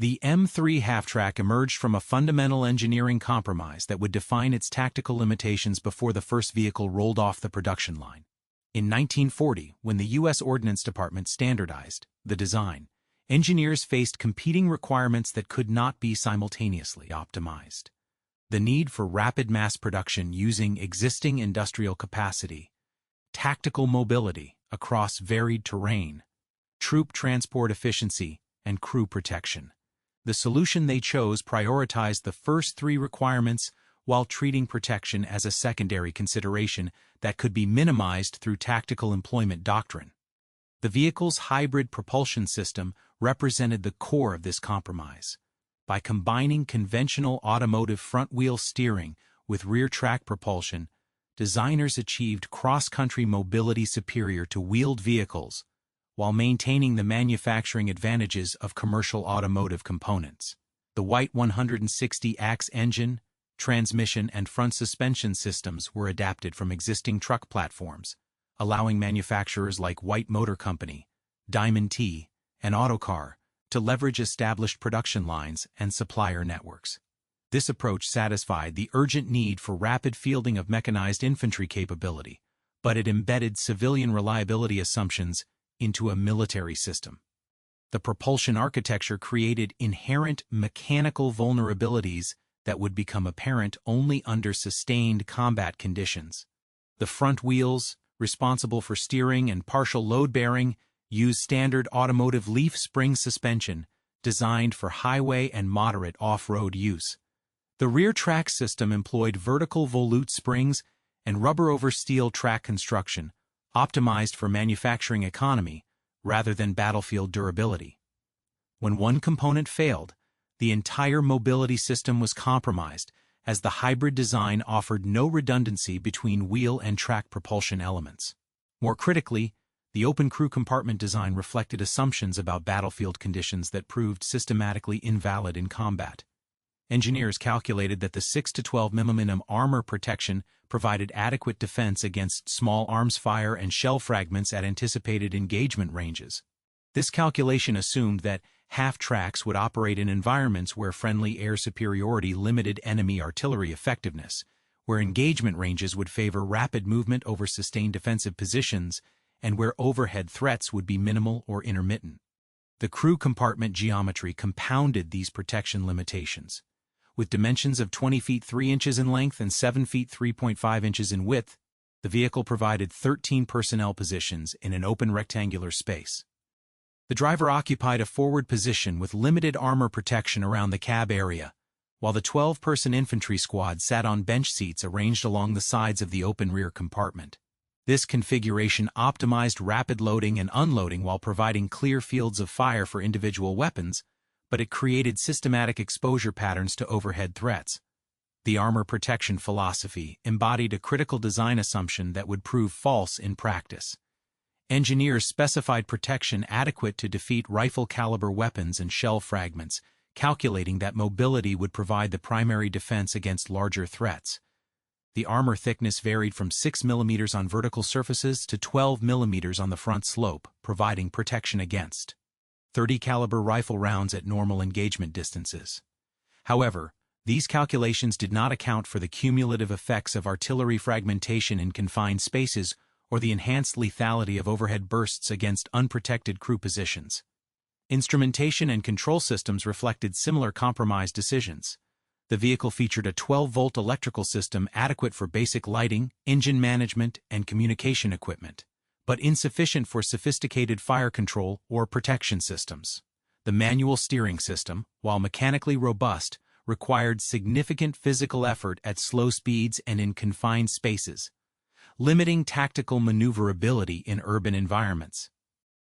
The M3 half-track emerged from a fundamental engineering compromise that would define its tactical limitations before the first vehicle rolled off the production line. In 1940, when the U.S. Ordnance Department standardized the design, engineers faced competing requirements that could not be simultaneously optimized. The need for rapid mass production using existing industrial capacity, tactical mobility across varied terrain, troop transport efficiency, and crew protection. The solution they chose prioritized the first three requirements while treating protection as a secondary consideration that could be minimized through tactical employment doctrine. The vehicle's hybrid propulsion system represented the core of this compromise. By combining conventional automotive front-wheel steering with rear-track propulsion, designers achieved cross-country mobility superior to wheeled vehicles, while maintaining the manufacturing advantages of commercial automotive components. The White 160-axe engine, transmission, and front suspension systems were adapted from existing truck platforms, allowing manufacturers like White Motor Company, Diamond T, and Autocar to leverage established production lines and supplier networks. This approach satisfied the urgent need for rapid fielding of mechanized infantry capability, but it embedded civilian reliability assumptions into a military system. The propulsion architecture created inherent mechanical vulnerabilities that would become apparent only under sustained combat conditions. The front wheels, responsible for steering and partial load-bearing, use standard automotive leaf spring suspension designed for highway and moderate off-road use. The rear track system employed vertical volute springs and rubber-over-steel track construction, optimized for manufacturing economy rather than battlefield durability. When one component failed, the entire mobility system was compromised, as the hybrid design offered no redundancy between wheel and track propulsion elements. More critically, the open crew compartment design reflected assumptions about battlefield conditions that proved systematically invalid in combat. Engineers calculated that the 6 to 12 mm armor protection provided adequate defense against small arms fire and shell fragments at anticipated engagement ranges. This calculation assumed that half-tracks would operate in environments where friendly air superiority limited enemy artillery effectiveness, where engagement ranges would favor rapid movement over sustained defensive positions, and where overhead threats would be minimal or intermittent. The crew compartment geometry compounded these protection limitations. With dimensions of 20 feet 3 inches in length and 7 feet 3.5 inches in width, the vehicle provided 13 personnel positions in an open rectangular space. The driver occupied a forward position with limited armor protection around the cab area, while the 12-person infantry squad sat on bench seats arranged along the sides of the open rear compartment. This configuration optimized rapid loading and unloading while providing clear fields of fire for individual weapons, but it created systematic exposure patterns to overhead threats. The armor protection philosophy embodied a critical design assumption that would prove false in practice. Engineers specified protection adequate to defeat rifle-caliber weapons and shell fragments, calculating that mobility would provide the primary defense against larger threats. The armor thickness varied from 6 mm on vertical surfaces to 12 mm on the front slope, providing protection against 30 caliber rifle rounds at normal engagement distances. However, these calculations did not account for the cumulative effects of artillery fragmentation in confined spaces or the enhanced lethality of overhead bursts against unprotected crew positions. Instrumentation and control systems reflected similar compromise decisions. The vehicle featured a 12-volt electrical system adequate for basic lighting, engine management, and communication equipment, but insufficient for sophisticated fire control or protection systems. The manual steering system, while mechanically robust, required significant physical effort at slow speeds and in confined spaces, limiting tactical maneuverability in urban environments.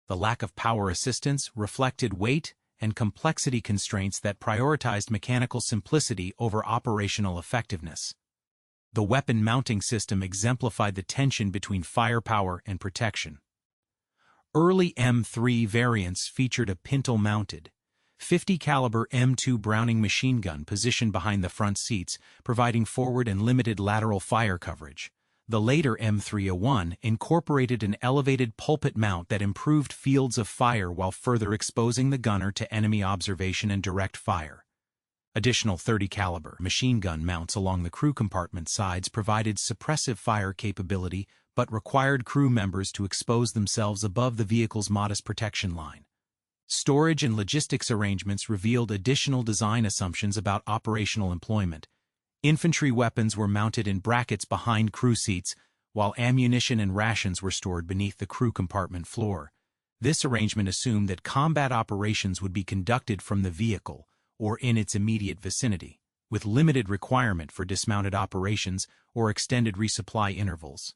The lack of power assistance reflected weight and complexity constraints that prioritized mechanical simplicity over operational effectiveness. The weapon mounting system exemplified the tension between firepower and protection. Early M3 variants featured a pintle-mounted, 50 caliber M2 Browning machine gun positioned behind the front seats, providing forward and limited lateral fire coverage. The later M301 incorporated an elevated pulpit mount that improved fields of fire while further exposing the gunner to enemy observation and direct fire. Additional 30-caliber machine gun mounts along the crew compartment sides provided suppressive fire capability but required crew members to expose themselves above the vehicle's modest protection line. Storage and logistics arrangements revealed additional design assumptions about operational employment. Infantry weapons were mounted in brackets behind crew seats, while ammunition and rations were stored beneath the crew compartment floor. This arrangement assumed that combat operations would be conducted from the vehicle or in its immediate vicinity, with limited requirement for dismounted operations or extended resupply intervals.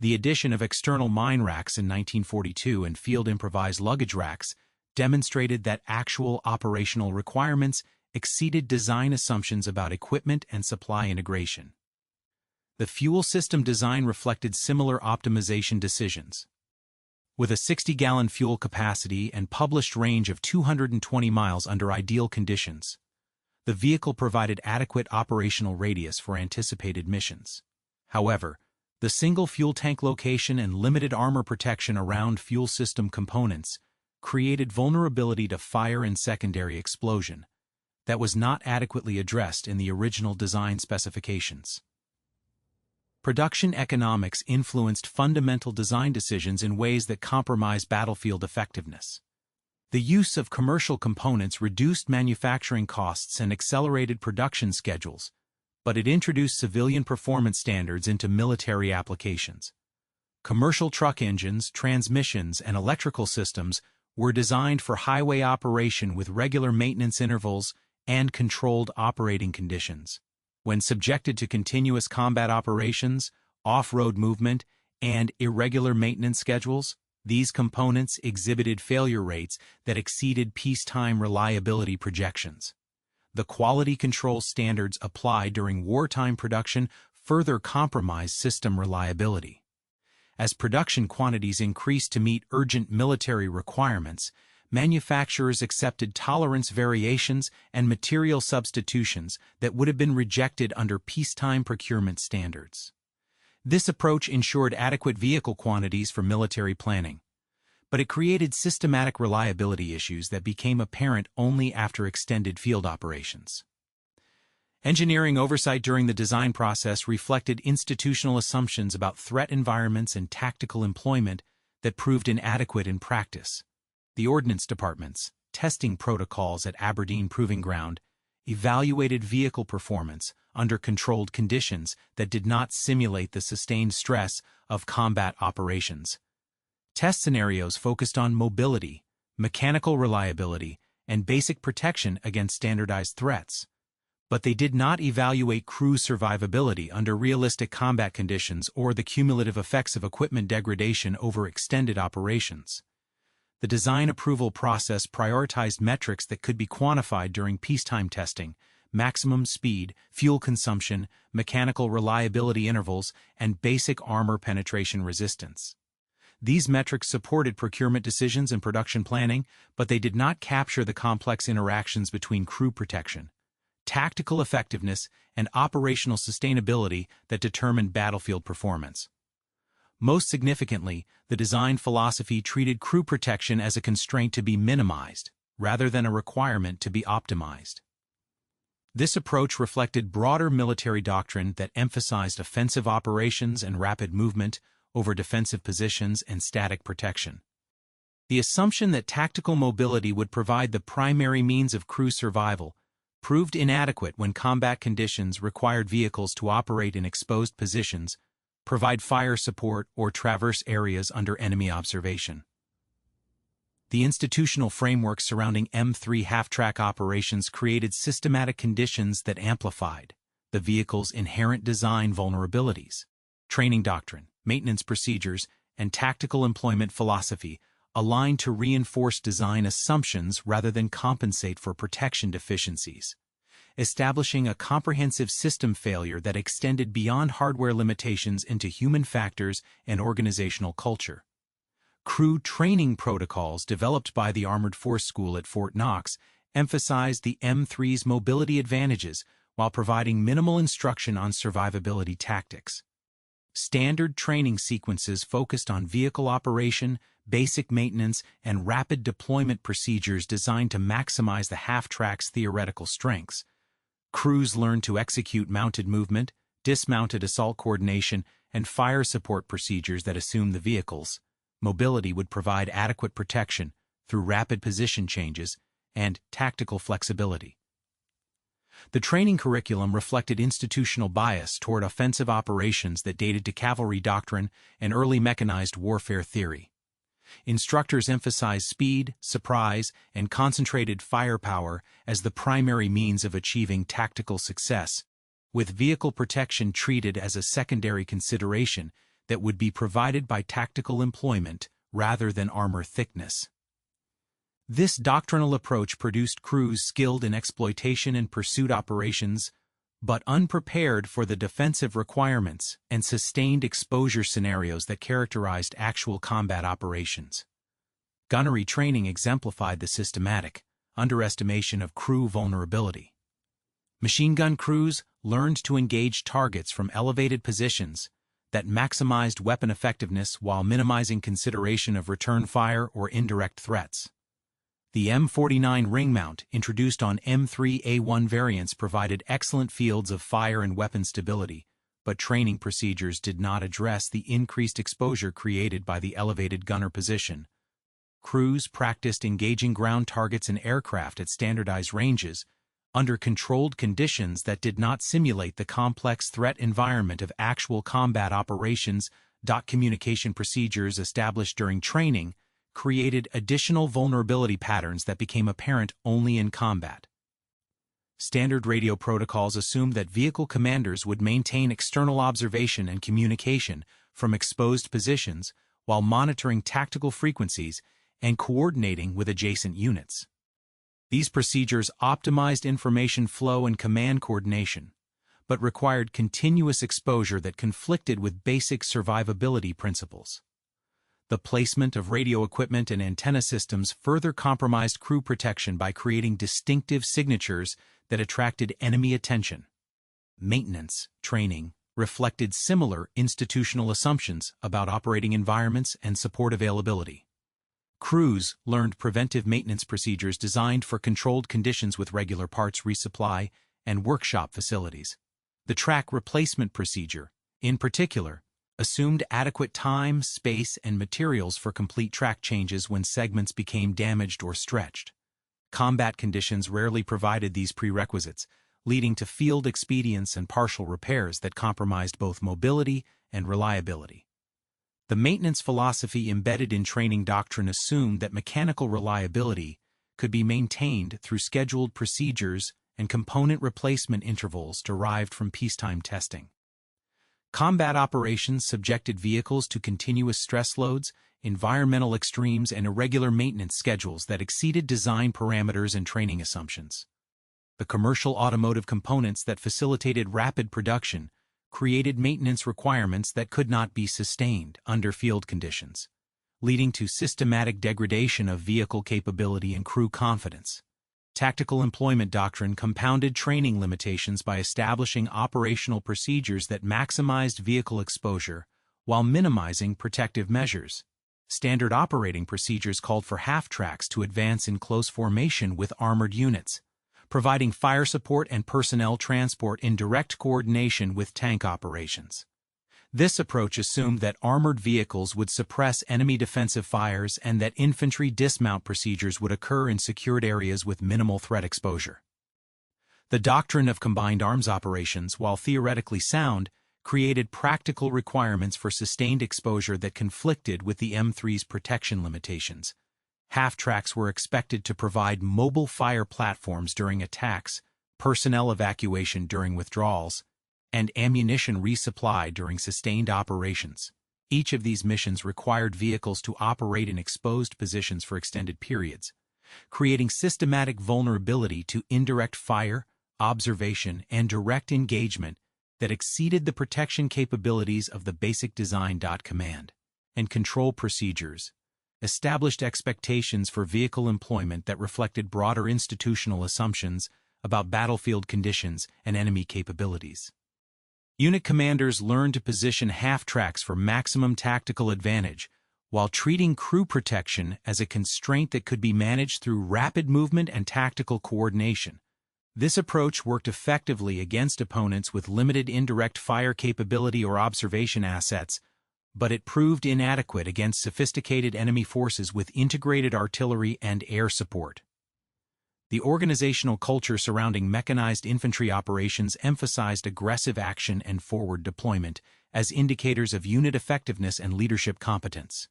The addition of external mine racks in 1942 and field improvised luggage racks demonstrated that actual operational requirements exceeded design assumptions about equipment and supply integration. The fuel system design reflected similar optimization decisions. With a 60-gallon fuel capacity and published range of 220 miles under ideal conditions, the vehicle provided adequate operational radius for anticipated missions. However, the single fuel tank location and limited armor protection around fuel system components created vulnerability to fire and secondary explosion that was not adequately addressed in the original design specifications. Production economics influenced fundamental design decisions in ways that compromised battlefield effectiveness. The use of commercial components reduced manufacturing costs and accelerated production schedules, but it introduced civilian performance standards into military applications. Commercial truck engines, transmissions, and electrical systems were designed for highway operation with regular maintenance intervals and controlled operating conditions. When subjected to continuous combat operations, off-road movement, and irregular maintenance schedules, these components exhibited failure rates that exceeded peacetime reliability projections. The quality control standards applied during wartime production further compromised system reliability. As production quantities increased to meet urgent military requirements, manufacturers accepted tolerance variations and material substitutions that would have been rejected under peacetime procurement standards. This approach ensured adequate vehicle quantities for military planning, but it created systematic reliability issues that became apparent only after extended field operations. Engineering oversight during the design process reflected institutional assumptions about threat environments and tactical employment that proved inadequate in practice. The Ordnance Department's testing protocols at Aberdeen Proving Ground evaluated vehicle performance under controlled conditions that did not simulate the sustained stress of combat operations. Test scenarios focused on mobility, mechanical reliability, and basic protection against standardized threats, but they did not evaluate crew survivability under realistic combat conditions or the cumulative effects of equipment degradation over extended operations. The design approval process prioritized metrics that could be quantified during peacetime testing: maximum speed, fuel consumption, mechanical reliability intervals, and basic armor penetration resistance. These metrics supported procurement decisions and production planning, but they did not capture the complex interactions between crew protection, tactical effectiveness, and operational sustainability that determined battlefield performance. Most significantly, the design philosophy treated crew protection as a constraint to be minimized, rather than a requirement to be optimized. This approach reflected broader military doctrine that emphasized offensive operations and rapid movement over defensive positions and static protection. The assumption that tactical mobility would provide the primary means of crew survival proved inadequate when combat conditions required vehicles to operate in exposed positions, provide fire support, or traverse areas under enemy observation. The institutional framework surrounding M3 half-track operations created systematic conditions that amplified the vehicle's inherent design vulnerabilities. Training doctrine, maintenance procedures, and tactical employment philosophy aligned to reinforce design assumptions rather than compensate for protection deficiencies, establishing a comprehensive system failure that extended beyond hardware limitations into human factors and organizational culture. Crew training protocols developed by the Armored Force School at Fort Knox emphasized the M3's mobility advantages while providing minimal instruction on survivability tactics. Standard training sequences focused on vehicle operation, basic maintenance, and rapid deployment procedures designed to maximize the half-track's theoretical strengths. Crews learned to execute mounted movement, dismounted assault coordination, and fire support procedures that assume the vehicle's mobility would provide adequate protection through rapid position changes and tactical flexibility. The training curriculum reflected institutional bias toward offensive operations that dated to cavalry doctrine and early mechanized warfare theory. Instructors emphasized speed, surprise, and concentrated firepower as the primary means of achieving tactical success, with vehicle protection treated as a secondary consideration that would be provided by tactical employment rather than armor thickness. This doctrinal approach produced crews skilled in exploitation and pursuit operations, but unprepared for the defensive requirements and sustained exposure scenarios that characterized actual combat operations. Gunnery training exemplified the systematic underestimation of crew vulnerability. Machine gun crews learned to engage targets from elevated positions that maximized weapon effectiveness while minimizing consideration of return fire or indirect threats. The M49 ring mount, introduced on M3A1 variants, provided excellent fields of fire and weapon stability, but training procedures did not address the increased exposure created by the elevated gunner position. Crews practiced engaging ground targets and aircraft at standardized ranges, under controlled conditions that did not simulate the complex threat environment of actual combat operations. Communication procedures established during training created additional vulnerability patterns that became apparent only in combat. Standard radio protocols assumed that vehicle commanders would maintain external observation and communication from exposed positions while monitoring tactical frequencies and coordinating with adjacent units. These procedures optimized information flow and command coordination, but required continuous exposure that conflicted with basic survivability principles. The placement of radio equipment and antenna systems further compromised crew protection by creating distinctive signatures that attracted enemy attention. Maintenance training reflected similar institutional assumptions about operating environments and support availability. Crews learned preventive maintenance procedures designed for controlled conditions with regular parts resupply and workshop facilities. The track replacement procedure, in particular, assumed adequate time, space, and materials for complete track changes when segments became damaged or stretched. Combat conditions rarely provided these prerequisites, leading to field expedients and partial repairs that compromised both mobility and reliability. The maintenance philosophy embedded in training doctrine assumed that mechanical reliability could be maintained through scheduled procedures and component replacement intervals derived from peacetime testing. Combat operations subjected vehicles to continuous stress loads, environmental extremes, and irregular maintenance schedules that exceeded design parameters and training assumptions. The commercial automotive components that facilitated rapid production created maintenance requirements that could not be sustained under field conditions, leading to systematic degradation of vehicle capability and crew confidence. Tactical employment doctrine compounded training limitations by establishing operational procedures that maximized vehicle exposure while minimizing protective measures. Standard operating procedures called for half-tracks to advance in close formation with armored units, providing fire support and personnel transport in direct coordination with tank operations. This approach assumed that armored vehicles would suppress enemy defensive fires and that infantry dismount procedures would occur in secured areas with minimal threat exposure. The doctrine of combined arms operations, while theoretically sound, created practical requirements for sustained exposure that conflicted with the M3's protection limitations. Half-tracks were expected to provide mobile fire platforms during attacks, personnel evacuation during withdrawals, and ammunition resupply during sustained operations. Each of these missions required vehicles to operate in exposed positions for extended periods, creating systematic vulnerability to indirect fire, observation, and direct engagement that exceeded the protection capabilities of the basic design. Command and control procedures established expectations for vehicle employment that reflected broader institutional assumptions about battlefield conditions and enemy capabilities. Unit commanders learned to position half-tracks for maximum tactical advantage, while treating crew protection as a constraint that could be managed through rapid movement and tactical coordination. This approach worked effectively against opponents with limited indirect fire capability or observation assets, but it proved inadequate against sophisticated enemy forces with integrated artillery and air support. The organizational culture surrounding mechanized infantry operations emphasized aggressive action and forward deployment as indicators of unit effectiveness and leadership competence.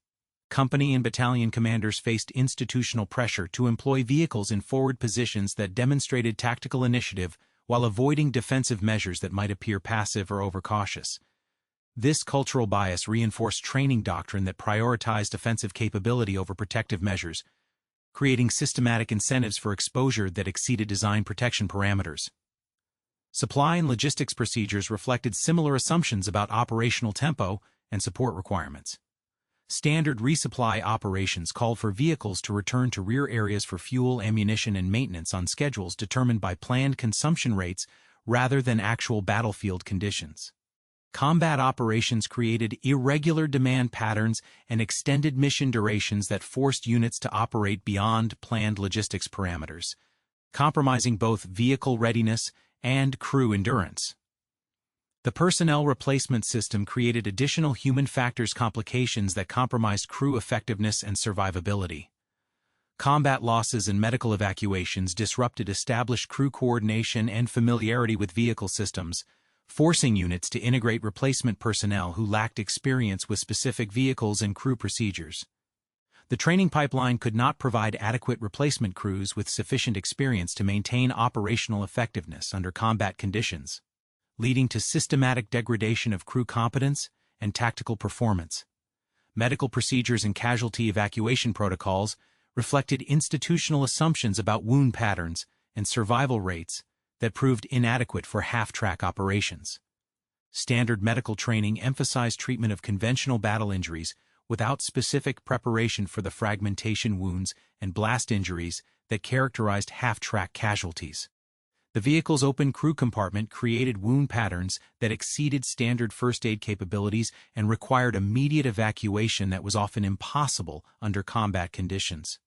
Company and battalion commanders faced institutional pressure to employ vehicles in forward positions that demonstrated tactical initiative while avoiding defensive measures that might appear passive or overcautious. This cultural bias reinforced training doctrine that prioritized offensive capability over protective measures, creating systematic incentives for exposure that exceeded design protection parameters. Supply and logistics procedures reflected similar assumptions about operational tempo and support requirements. Standard resupply operations called for vehicles to return to rear areas for fuel, ammunition, and maintenance on schedules determined by planned consumption rates rather than actual battlefield conditions. Combat operations created irregular demand patterns and extended mission durations that forced units to operate beyond planned logistics parameters, compromising both vehicle readiness and crew endurance. The personnel replacement system created additional human factors complications that compromised crew effectiveness and survivability. Combat losses and medical evacuations disrupted established crew coordination and familiarity with vehicle systems, forcing units to integrate replacement personnel who lacked experience with specific vehicles and crew procedures. The training pipeline could not provide adequate replacement crews with sufficient experience to maintain operational effectiveness under combat conditions, leading to systematic degradation of crew competence and tactical performance. Medical procedures and casualty evacuation protocols reflected institutional assumptions about wound patterns and survival rates that proved inadequate for half-track operations. Standard medical training emphasized treatment of conventional battle injuries without specific preparation for the fragmentation wounds and blast injuries that characterized half-track casualties. The vehicle's open crew compartment created wound patterns that exceeded standard first aid capabilities and required immediate evacuation that was often impossible under combat conditions.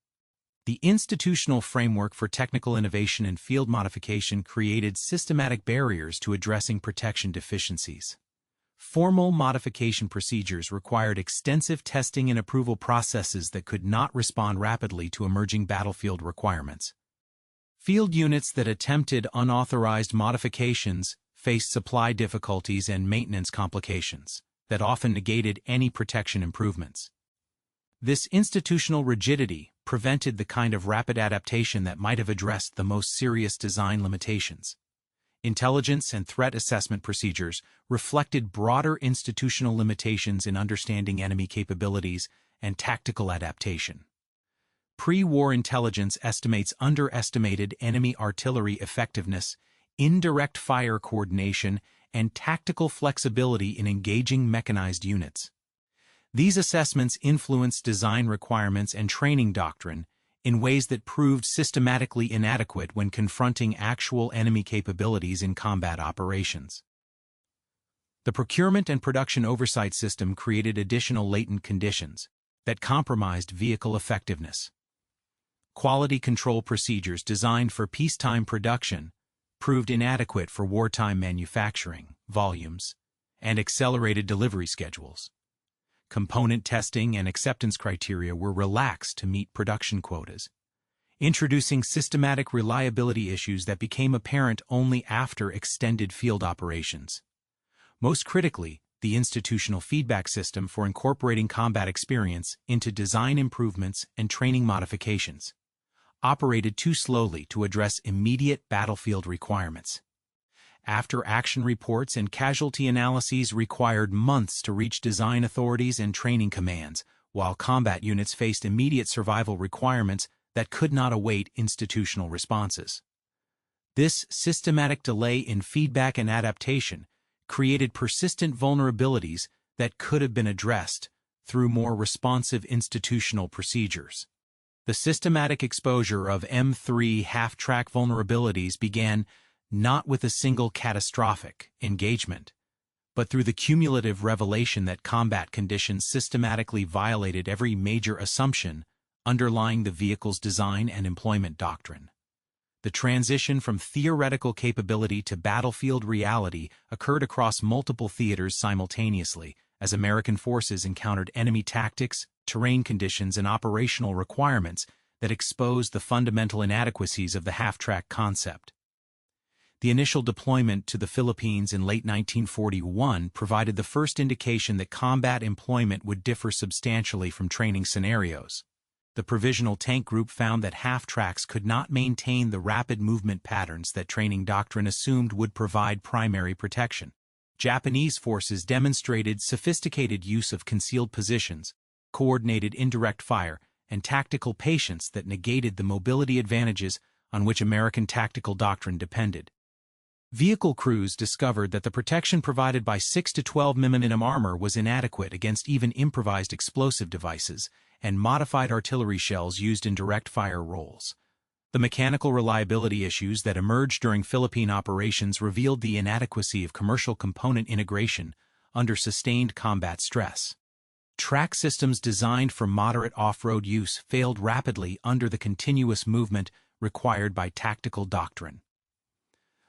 The institutional framework for technical innovation and field modification created systematic barriers to addressing protection deficiencies. Formal modification procedures required extensive testing and approval processes that could not respond rapidly to emerging battlefield requirements. Field units that attempted unauthorized modifications faced supply difficulties and maintenance complications that often negated any protection improvements. This institutional rigidity prevented the kind of rapid adaptation that might have addressed the most serious design limitations. Intelligence and threat assessment procedures reflected broader institutional limitations in understanding enemy capabilities and tactical adaptation. Pre-war intelligence estimates underestimated enemy artillery effectiveness, indirect fire coordination, and tactical flexibility in engaging mechanized units. These assessments influenced design requirements and training doctrine in ways that proved systematically inadequate when confronting actual enemy capabilities in combat operations. The procurement and production oversight system created additional latent conditions that compromised vehicle effectiveness. Quality control procedures designed for peacetime production proved inadequate for wartime manufacturing volumes and accelerated delivery schedules. Component testing and acceptance criteria were relaxed to meet production quotas, introducing systematic reliability issues that became apparent only after extended field operations. Most critically, the institutional feedback system for incorporating combat experience into design improvements and training modifications operated too slowly to address immediate battlefield requirements. After-action reports and casualty analyses required months to reach design authorities and training commands, while combat units faced immediate survival requirements that could not await institutional responses. This systematic delay in feedback and adaptation created persistent vulnerabilities that could have been addressed through more responsive institutional procedures. The systematic exposure of M3 half-track vulnerabilities began not with a single catastrophic engagement, but through the cumulative revelation that combat conditions systematically violated every major assumption underlying the vehicle's design and employment doctrine. The transition from theoretical capability to battlefield reality occurred across multiple theaters simultaneously, as American forces encountered enemy tactics, terrain conditions, and operational requirements that exposed the fundamental inadequacies of the half-track concept. The initial deployment to the Philippines in late 1941 provided the first indication that combat employment would differ substantially from training scenarios. The Provisional Tank Group found that half-tracks could not maintain the rapid movement patterns that training doctrine assumed would provide primary protection. Japanese forces demonstrated sophisticated use of concealed positions, coordinated indirect fire, and tactical patience that negated the mobility advantages on which American tactical doctrine depended. Vehicle crews discovered that the protection provided by 6 to 12 mm armor was inadequate against even improvised explosive devices and modified artillery shells used in direct fire roles. The mechanical reliability issues that emerged during Philippine operations revealed the inadequacy of commercial component integration under sustained combat stress. Track systems designed for moderate off-road use failed rapidly under the continuous movement required by tactical doctrine.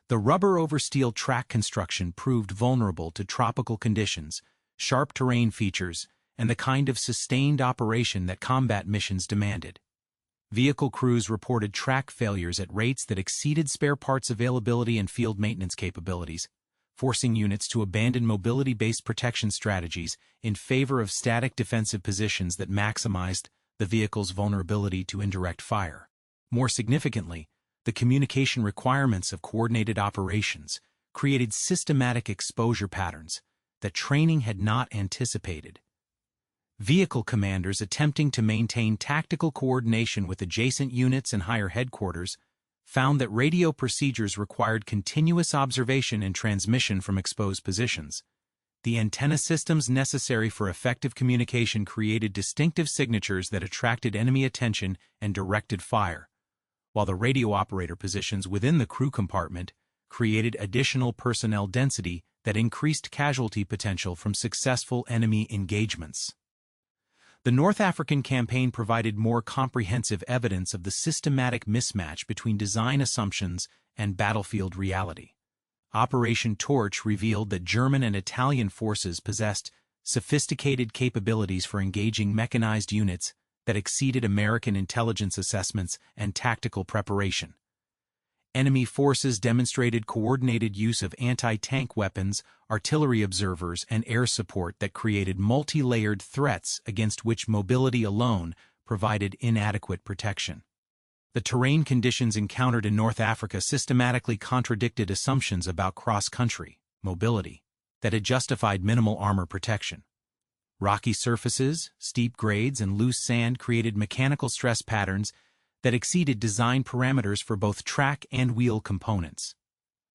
The rubber-over-steel track construction proved vulnerable to tropical conditions, sharp terrain features, and the kind of sustained operation that combat missions demanded. Vehicle crews reported track failures at rates that exceeded spare parts availability and field maintenance capabilities, forcing units to abandon mobility-based protection strategies in favor of static defensive positions that maximized the vehicle's vulnerability to indirect fire. More significantly, the communication requirements of coordinated operations created systematic exposure patterns that training had not anticipated. Vehicle commanders attempting to maintain tactical coordination with adjacent units and higher headquarters found that radio procedures required continuous observation and transmission from exposed positions. The antenna systems necessary for effective communication created distinctive signatures that attracted enemy attention and directed fire, while the radio operator positions within the crew compartment created additional personnel density that increased casualty potential from successful enemy engagements. The North African campaign provided more comprehensive evidence of the systematic mismatch between design assumptions and battlefield reality. Operation Torch revealed that German and Italian forces possessed sophisticated capabilities for engaging mechanized units that exceeded American intelligence assessments and tactical preparation. Enemy forces demonstrated coordinated use of anti-tank weapons, artillery observers, and air support that created multi-layered threats against which mobility alone provided inadequate protection. The terrain conditions encountered in North Africa systematically contradicted assumptions about cross-country mobility that had justified minimal armor protection. Rocky surfaces, steep grades, and loose sand created mechanical stress patterns that exceeded design parameters for both track and wheel components.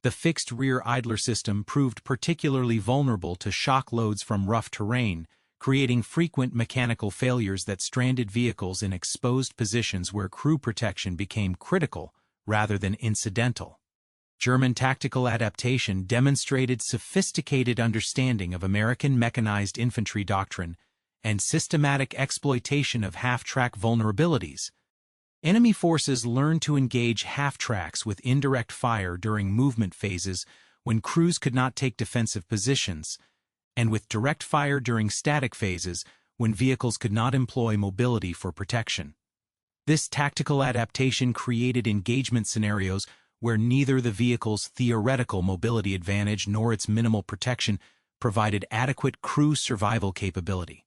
The fixed rear idler system proved particularly vulnerable to shock loads from rough terrain, creating frequent mechanical failures that stranded vehicles in exposed positions where crew protection became critical rather than incidental. German tactical adaptation demonstrated sophisticated understanding of American mechanized infantry doctrine and systematic exploitation of half-track vulnerabilities. Enemy forces learned to engage half-tracks with indirect fire during movement phases when crews could not take defensive positions, and with direct fire during static phases when vehicles could not employ mobility for protection. This tactical adaptation created engagement scenarios where neither the vehicle's theoretical mobility advantage nor its minimal protection provided adequate crew survival capability.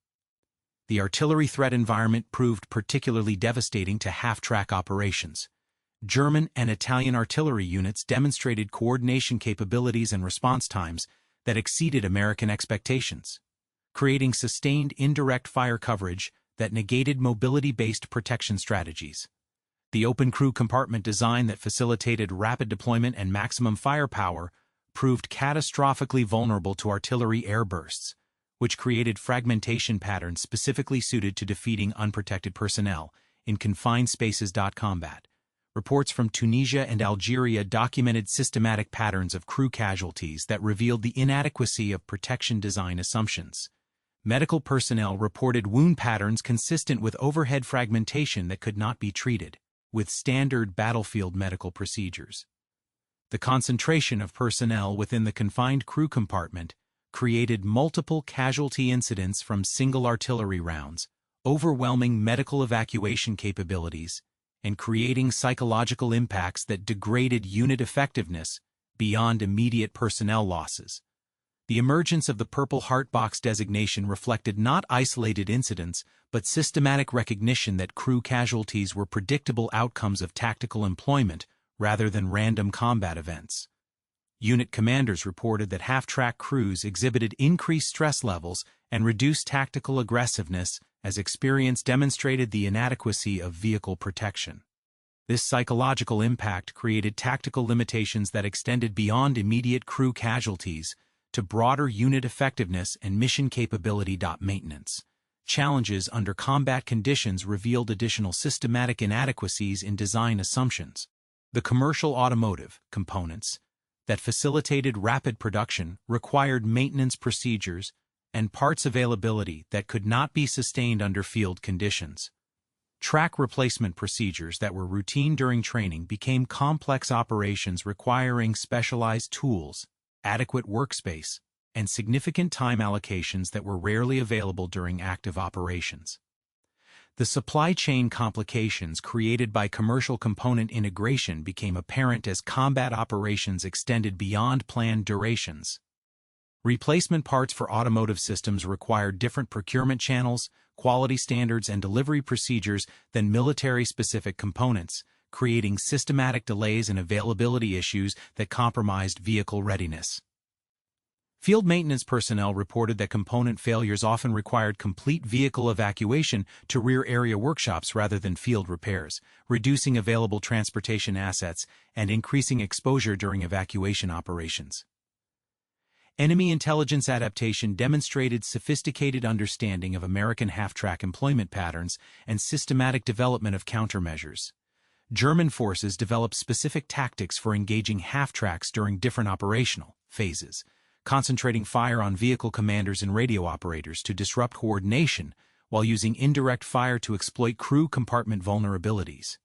The artillery threat environment proved particularly devastating to half-track operations. German and Italian artillery units demonstrated coordination capabilities and response times that exceeded American expectations, creating sustained indirect fire coverage that negated mobility-based protection strategies. The open crew compartment design that facilitated rapid deployment and maximum firepower proved catastrophically vulnerable to artillery airbursts, which created fragmentation patterns specifically suited to defeating unprotected personnel in confined spaces. Combat Reports from Tunisia and Algeria documented systematic patterns of crew casualties that revealed the inadequacy of protection design assumptions. Medical personnel reported wound patterns consistent with overhead fragmentation that could not be treated with standard battlefield medical procedures. The concentration of personnel within the confined crew compartment created multiple casualty incidents from single artillery rounds, overwhelming medical evacuation capabilities, and creating psychological impacts that degraded unit effectiveness beyond immediate personnel losses. The emergence of the Purple Heart Box designation reflected not isolated incidents, but systematic recognition that crew casualties were predictable outcomes of tactical employment rather than random combat events. Unit commanders reported that half-track crews exhibited increased stress levels and reduced tactical aggressiveness as experience demonstrated the inadequacy of vehicle protection. This psychological impact created tactical limitations that extended beyond immediate crew casualties to broader unit effectiveness and mission capability. Maintenance challenges under combat conditions revealed additional systematic inadequacies in design assumptions. The commercial automotive components that facilitated rapid production required maintenance procedures and parts availability that could not be sustained under field conditions. Track replacement procedures that were routine during training became complex operations requiring specialized tools, adequate workspace, and significant time allocations that were rarely available during active operations. The supply chain complications created by commercial component integration became apparent as combat operations extended beyond planned durations. Replacement parts for automotive systems required different procurement channels, quality standards, and delivery procedures than military-specific components, creating systematic delays and availability issues that compromised vehicle readiness. Field maintenance personnel reported that component failures often required complete vehicle evacuation to rear area workshops rather than field repairs, reducing available transportation assets and increasing exposure during evacuation operations. Enemy intelligence adaptation demonstrated sophisticated understanding of American half-track employment patterns and systematic development of countermeasures. German forces developed specific tactics for engaging half-tracks during different operational phases, concentrating fire on vehicle commanders and radio operators to disrupt coordination while using indirect fire to exploit crew compartment vulnerabilities.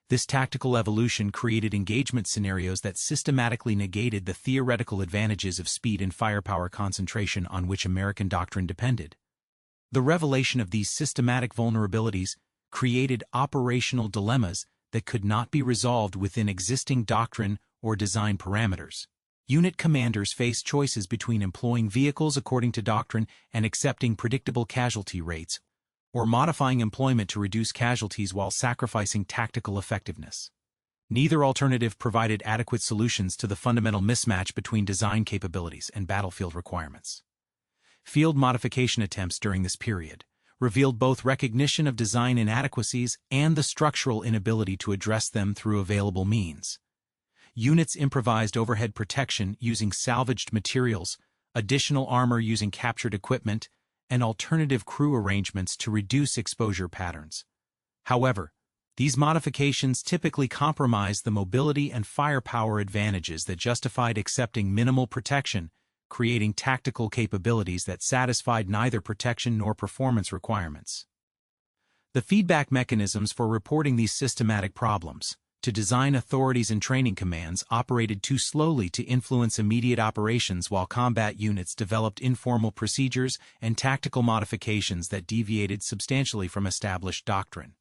This tactical evolution created engagement scenarios that systematically negated the theoretical advantages of speed and firepower concentration on which American doctrine depended. The revelation of these systematic vulnerabilities created operational dilemmas that could not be resolved within existing doctrine or design parameters. Unit commanders faced choices between employing vehicles according to doctrine and accepting predictable casualty rates, or modifying employment to reduce casualties while sacrificing tactical effectiveness. Neither alternative provided adequate solutions to the fundamental mismatch between design capabilities and battlefield requirements. Field modification attempts during this period revealed both recognition of design inadequacies and the structural inability to address them through available means. Units improvised overhead protection using salvaged materials, additional armor using captured equipment, and alternative crew arrangements to reduce exposure patterns. However, these modifications typically compromised the mobility and firepower advantages that justified accepting minimal protection, creating tactical capabilities that satisfied neither protection nor performance requirements. The feedback mechanisms for reporting these systematic problems to design authorities and training commands operated too slowly to influence immediate operations, while combat units developed informal procedures and tactical modifications that deviated substantially from established doctrine.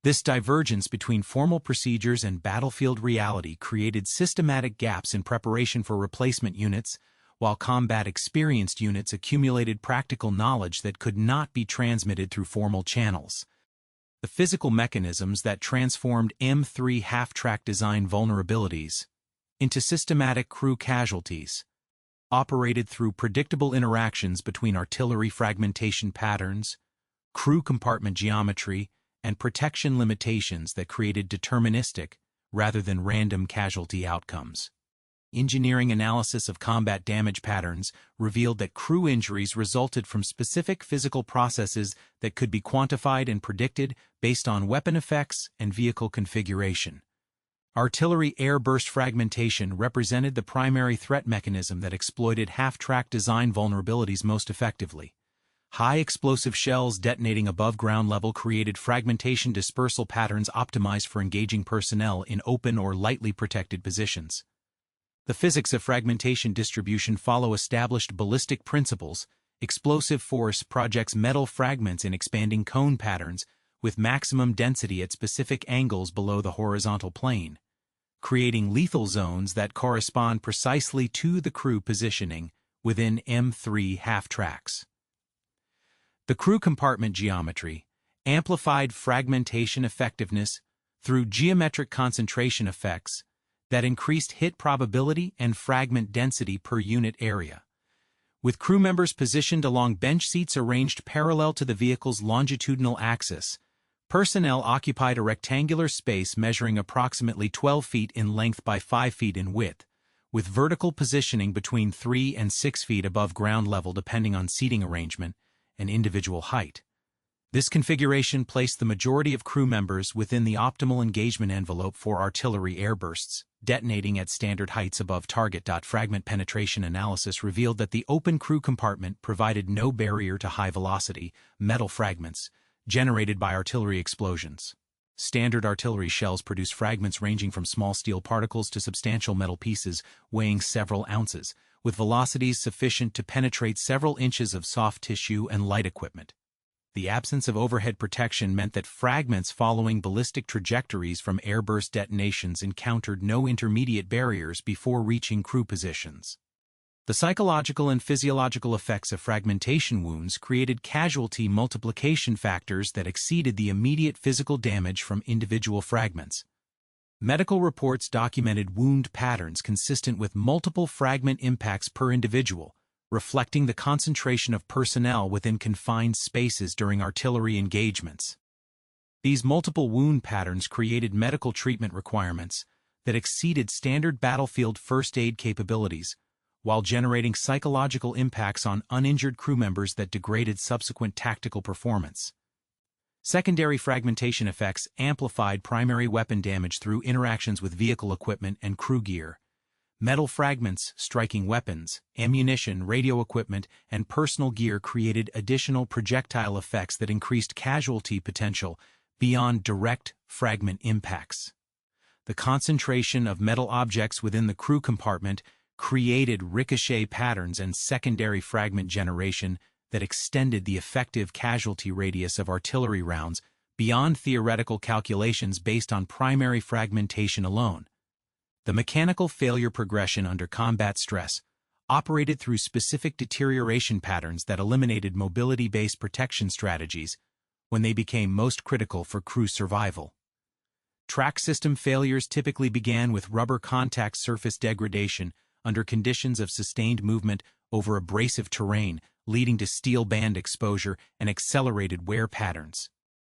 This divergence between formal procedures and battlefield reality created systematic gaps in preparation for replacement units, while combat-experienced units accumulated practical knowledge that could not be transmitted through formal channels. The physical mechanisms that transformed M3 half-track design vulnerabilities into systematic crew casualties operated through predictable interactions between artillery fragmentation patterns, crew compartment geometry, and protection limitations that created deterministic rather than random casualty outcomes. Engineering analysis of combat damage patterns revealed that crew injuries resulted from specific physical processes that could be quantified and predicted based on weapon effects and vehicle configuration. Artillery air-burst fragmentation represented the primary threat mechanism that exploited half-track design vulnerabilities most effectively. High explosive shells detonating above ground level created fragmentation dispersal patterns optimized for engaging personnel in open or lightly protected positions. The physics of fragmentation distribution follow established ballistic principles. Explosive force projects metal fragments in expanding cone patterns with maximum density at specific angles below the horizontal plane, creating lethal zones that correspond precisely to the crew positioning within M3 half-tracks. The crew compartment geometry amplified fragmentation effectiveness through geometric concentration effects that increased hit probability and fragment density per unit area. With crew members positioned along bench seats arranged parallel to the vehicle's longitudinal axis, personnel occupied a rectangular space measuring approximately 12 feet in length by 5 feet in width, with vertical positioning between 3 and 6 feet above ground level depending on seating arrangement and individual height. This configuration placed the majority of crew members within the optimal engagement envelope for artillery airbursts, detonating at standard heights above target. Fragment penetration analysis revealed that the open crew compartment provided no barrier to high-velocity, metal fragments generated by artillery explosions. Standard artillery shells produce fragments ranging from small steel particles to substantial metal pieces weighing several ounces, with velocities sufficient to penetrate several inches of soft tissue and light equipment. The absence of overhead protection meant that fragments following ballistic trajectories from airburst detonations encountered no intermediate barriers before reaching crew positions. The psychological and physiological effects of fragmentation wounds created casualty multiplication factors that exceeded the immediate physical damage from individual fragments. Medical reports documented wound patterns consistent with multiple fragment impacts per individual, reflecting the concentration of personnel within confined spaces during artillery engagements. These multiple wound patterns created medical treatment requirements that exceeded standard battlefield first aid capabilities, while generating psychological impacts on uninjured crew members that degraded subsequent tactical performance. Secondary fragmentation effects amplified primary weapon damage through interactions with vehicle equipment and crew gear. Metal fragments striking weapons, ammunition, radio equipment, and personal gear created additional projectile effects that increased casualty potential beyond direct fragment impacts. The concentration of metal objects within the crew compartment created ricochet patterns and secondary fragment generation that extended the effective casualty radius of artillery rounds beyond theoretical calculations based on primary fragmentation alone. The mechanical failure progression under combat stress operated through specific deterioration patterns that eliminated mobility-based protection strategies when they became most critical for crew survival. Track system failures typically began with rubber contact surface degradation under conditions of sustained movement over abrasive terrain, leading to steel band exposure and accelerated wear patterns.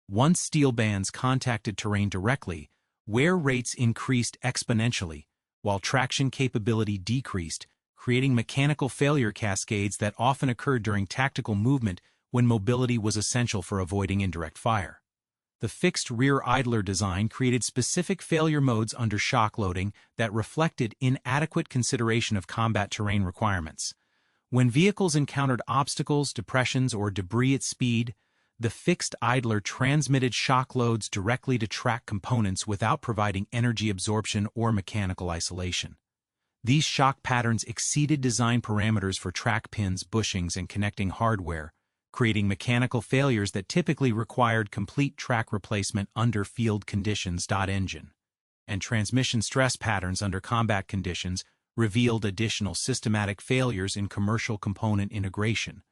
Once steel bands contacted terrain directly, wear rates increased exponentially, while traction capability decreased, creating mechanical failure cascades that often occurred during tactical movement when mobility was essential for avoiding indirect fire. The fixed rear idler design created specific failure modes under shock loading that reflected inadequate consideration of combat terrain requirements. When vehicles encountered obstacles, depressions, or debris at speed, the fixed idler transmitted shock loads directly to track components without providing energy absorption or mechanical isolation. These shock patterns exceeded design parameters for track pins, bushings, and connecting hardware, creating mechanical failures that typically required complete track replacement under field conditions. Engine and transmission stress patterns under combat conditions revealed additional systematic failures in commercial component integration.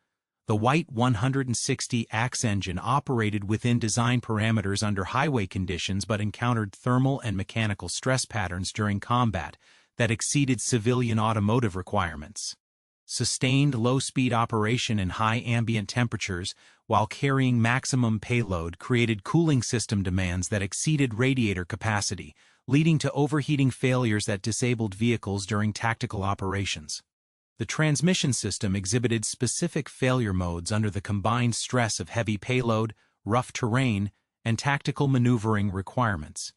The White 160-ax engine operated within design parameters under highway conditions but encountered thermal and mechanical stress patterns during combat that exceeded civilian automotive requirements. Sustained low-speed operation in high ambient temperatures while carrying maximum payload created cooling system demands that exceeded radiator capacity, leading to overheating failures that disabled vehicles during tactical operations. The transmission system exhibited specific failure modes under the combined stress of heavy payload, rough terrain, and tactical maneuvering requirements.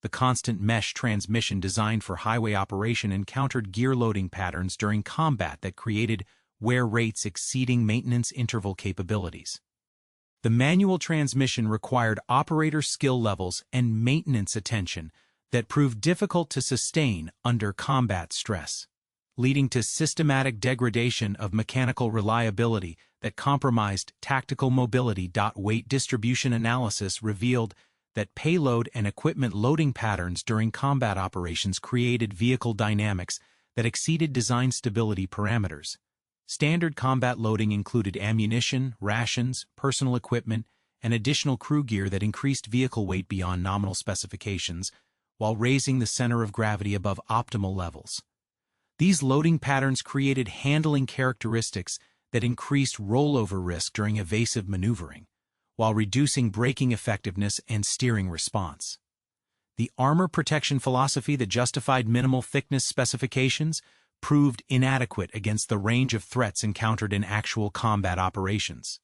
The constant mesh transmission designed for highway operation encountered gear loading patterns during combat that created wear rates exceeding maintenance interval capabilities. The manual transmission required operator skill levels and maintenance attention that proved difficult to sustain under combat stress, leading to systematic degradation of mechanical reliability that compromised tactical mobility. Weight distribution analysis revealed that payload and equipment loading patterns during combat operations created vehicle dynamics that exceeded design stability parameters. Standard combat loading included ammunition, rations, personal equipment, and additional crew gear that increased vehicle weight beyond nominal specifications, while raising the center of gravity above optimal levels. These loading patterns created handling characteristics that increased rollover risk during evasive maneuvering, while reducing braking effectiveness and steering response. The armor protection philosophy that justified minimal thickness specifications proved inadequate against the range of threats encountered in actual combat operations.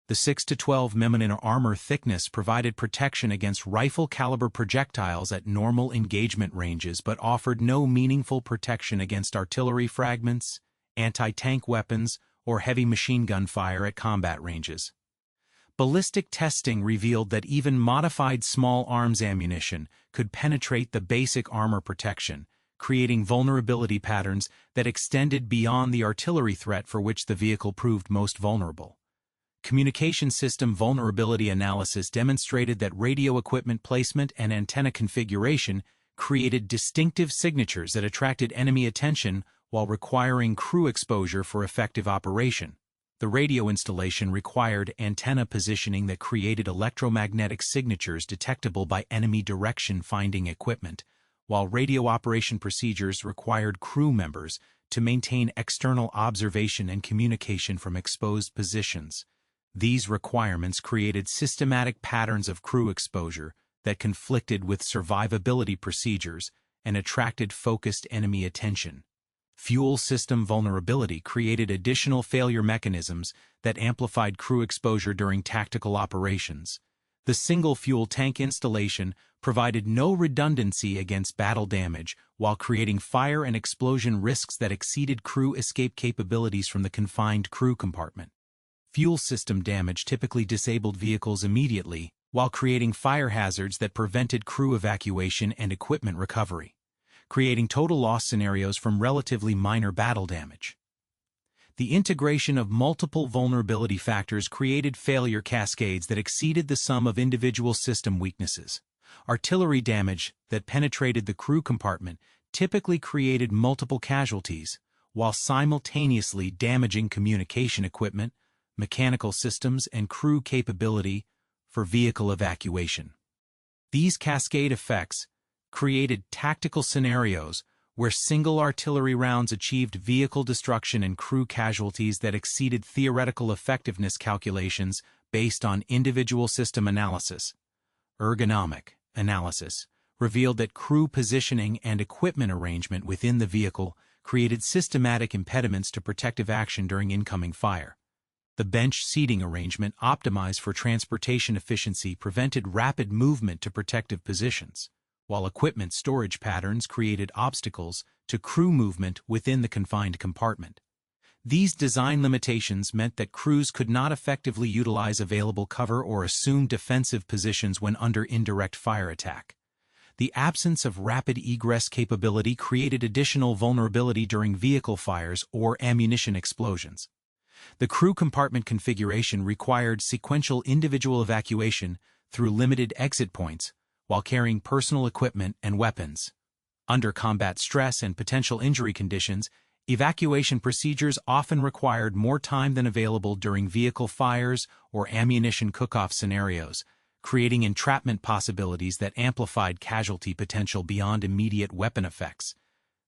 The 6 to 12 mm armor thickness provided protection against rifle-caliber projectiles at normal engagement ranges but offered no meaningful protection against artillery fragments, anti-tank weapons, or heavy machine gun fire at combat ranges. Ballistic testing revealed that even modified small arms ammunition could penetrate the basic armor protection, creating vulnerability patterns that extended beyond the artillery threat for which the vehicle proved most vulnerable. Communication system vulnerability analysis demonstrated that radio equipment placement and antenna configuration created distinctive signatures that attracted enemy attention while requiring crew exposure for effective operation. The radio installation required antenna positioning that created electromagnetic signatures detectable by enemy direction-finding equipment, while radio operation procedures required crew members to maintain external observation and communication from exposed positions. These requirements created systematic patterns of crew exposure that conflicted with survivability procedures and attracted focused enemy attention. Fuel system vulnerability created additional failure mechanisms that amplified crew exposure during tactical operations. The single fuel tank installation provided no redundancy against battle damage while creating fire and explosion risks that exceeded crew escape capabilities from the confined crew compartment. Fuel system damage typically disabled vehicles immediately, while creating fire hazards that prevented crew evacuation and equipment recovery, creating total loss scenarios from relatively minor battle damage. The integration of multiple vulnerability factors created failure cascades that exceeded the sum of individual system weaknesses. Artillery damage that penetrated the crew compartment typically created multiple casualties, while simultaneously damaging communication equipment, mechanical systems, and crew capability for vehicle evacuation. These cascade effects created tactical scenarios where single artillery rounds achieved vehicle destruction and crew casualties that exceeded theoretical effectiveness calculations based on individual system analysis. Ergonomic analysis revealed that crew positioning and equipment arrangement within the vehicle created systematic impediments to protective action during incoming fire. The bench seating arrangement optimized for transportation efficiency prevented rapid movement to protective positions, while equipment storage patterns created obstacles to crew movement within the confined compartment. These design limitations meant that crews could not effectively utilize available cover or assume defensive positions when under indirect fire attack. The absence of rapid egress capability created additional vulnerability during vehicle fires or ammunition explosions. The crew compartment configuration required sequential individual evacuation through limited exit points while carrying personal equipment and weapons. Under combat stress and potential injury conditions, evacuation procedures often required more time than available during vehicle fires or ammunition cook-off scenarios, creating entrapment possibilities that amplified casualty potential beyond immediate weapon effects.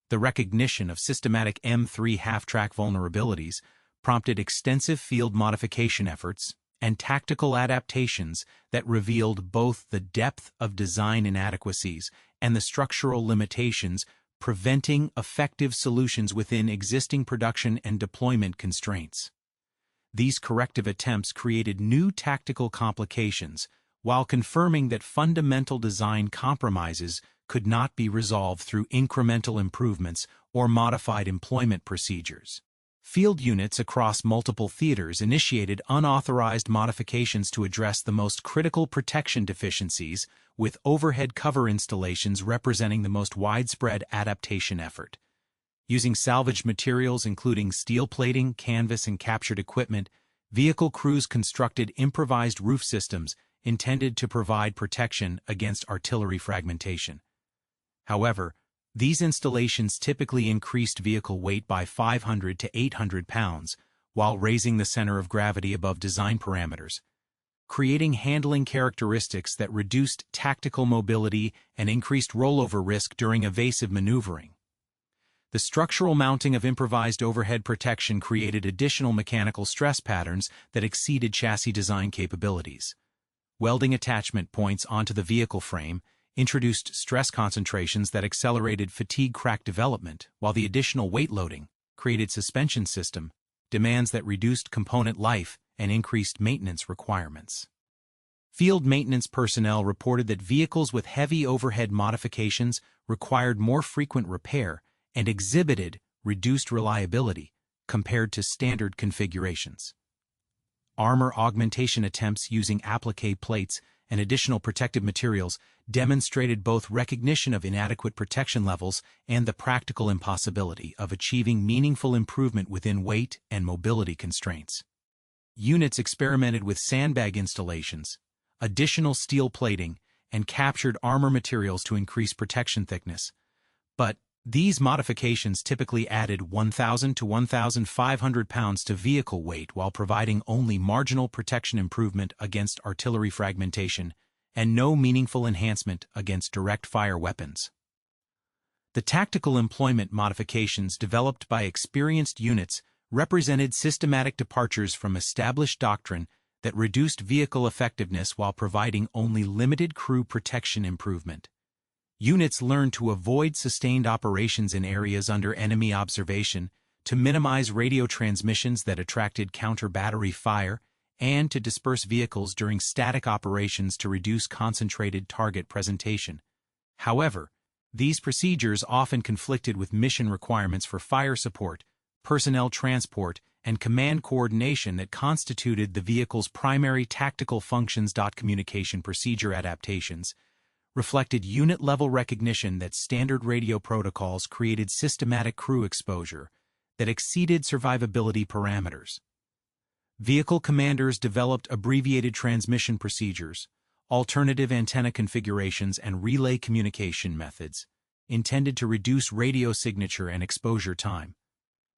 The recognition of systematic M3 half-track vulnerabilities prompted extensive field modification efforts and tactical adaptations that revealed both the depth of design inadequacies and the structural limitations preventing effective solutions within existing production and deployment constraints. These corrective attempts created new tactical complications while confirming that fundamental design compromises could not be resolved through incremental improvements or modified employment procedures. Field units across multiple theaters initiated unauthorized modifications to address the most critical protection deficiencies, with overhead cover installations representing the most widespread adaptation effort. Using salvaged materials including steel plating, canvas, and captured equipment, vehicle crews constructed improvised roof systems intended to provide protection against artillery fragmentation. However, these installations typically increased vehicle weight by 500 to 800 pounds, while raising the center of gravity above design parameters, creating handling characteristics that reduced tactical mobility and increased rollover risk during evasive maneuvering. The structural mounting of improvised overhead protection created additional mechanical stress patterns that exceeded chassis design capabilities. Welding attachment points onto the vehicle frame introduced stress concentrations that accelerated fatigue crack development, while the additional weight loading created suspension system demands that reduced component life and increased maintenance requirements. Field maintenance personnel reported that vehicles with heavy overhead modifications required more frequent repair and exhibited reduced reliability compared to standard configurations. Armor augmentation attempts using applique plates and additional protective materials demonstrated both recognition of inadequate protection levels and the practical impossibility of achieving meaningful improvement within weight and mobility constraints. Units experimented with sandbag installations, additional steel plating, and captured armor materials to increase protection thickness, but these modifications typically added 1,000 to 1,500 pounds to vehicle weight while providing only marginal protection improvement against artillery fragmentation and no meaningful enhancement against direct fire weapons. The tactical employment modifications developed by experienced units represented systematic departures from established doctrine that reduced vehicle effectiveness while providing only limited crew protection improvement. Units learned to avoid sustained operations in areas under enemy observation, to minimize radio transmissions that attracted counter-battery fire, and to disperse vehicles during static operations to reduce concentrated target presentation. However, these procedures often conflicted with mission requirements for fire support, personnel transport, and command coordination that constituted the vehicle's primary tactical functions. Communication procedure adaptations reflected unit-level recognition that standard radio protocols created systematic crew exposure that exceeded survivability parameters. Vehicle commanders developed abbreviated transmission procedures, alternative antenna configurations, and relay communication methods intended to reduce radio signature and exposure time.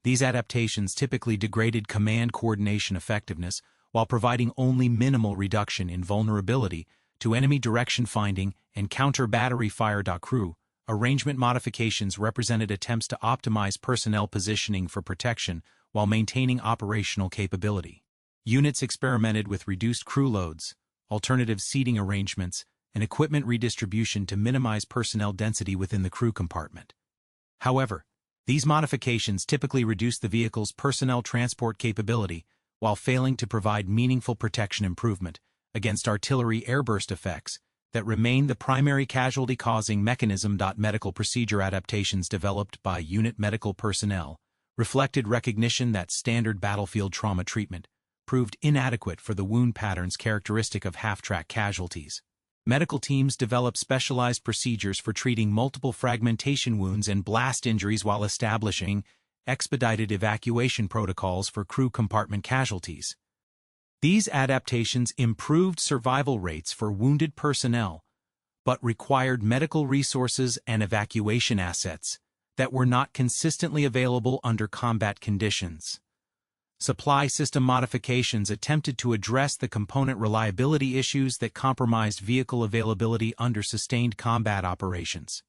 These adaptations typically degraded command coordination effectiveness while providing only minimal reduction in vulnerability to enemy direction finding and counter-battery fire. Crew arrangement modifications represented attempts to optimize personnel positioning for protection while maintaining operational capability. Units experimented with reduced crew loads, alternative seating arrangements, and equipment redistribution to minimize personnel density within the crew compartment. However, these modifications typically reduced the vehicle's personnel transport capability while failing to provide meaningful protection improvement against artillery airburst effects that remain the primary casualty-causing mechanism. Medical procedure adaptations developed by unit medical personnel reflected recognition that standard battlefield trauma treatment proved inadequate for the wound patterns characteristic of half-track casualties. Medical teams developed specialized procedures for treating multiple fragmentation wounds and blast injuries while establishing expedited evacuation protocols for crew compartment casualties. These adaptations improved survival rates for wounded personnel, but required medical resources and evacuation assets that were not consistently available under combat conditions. Supply system modifications attempted to address the component reliability issues that compromised vehicle availability under sustained combat operations.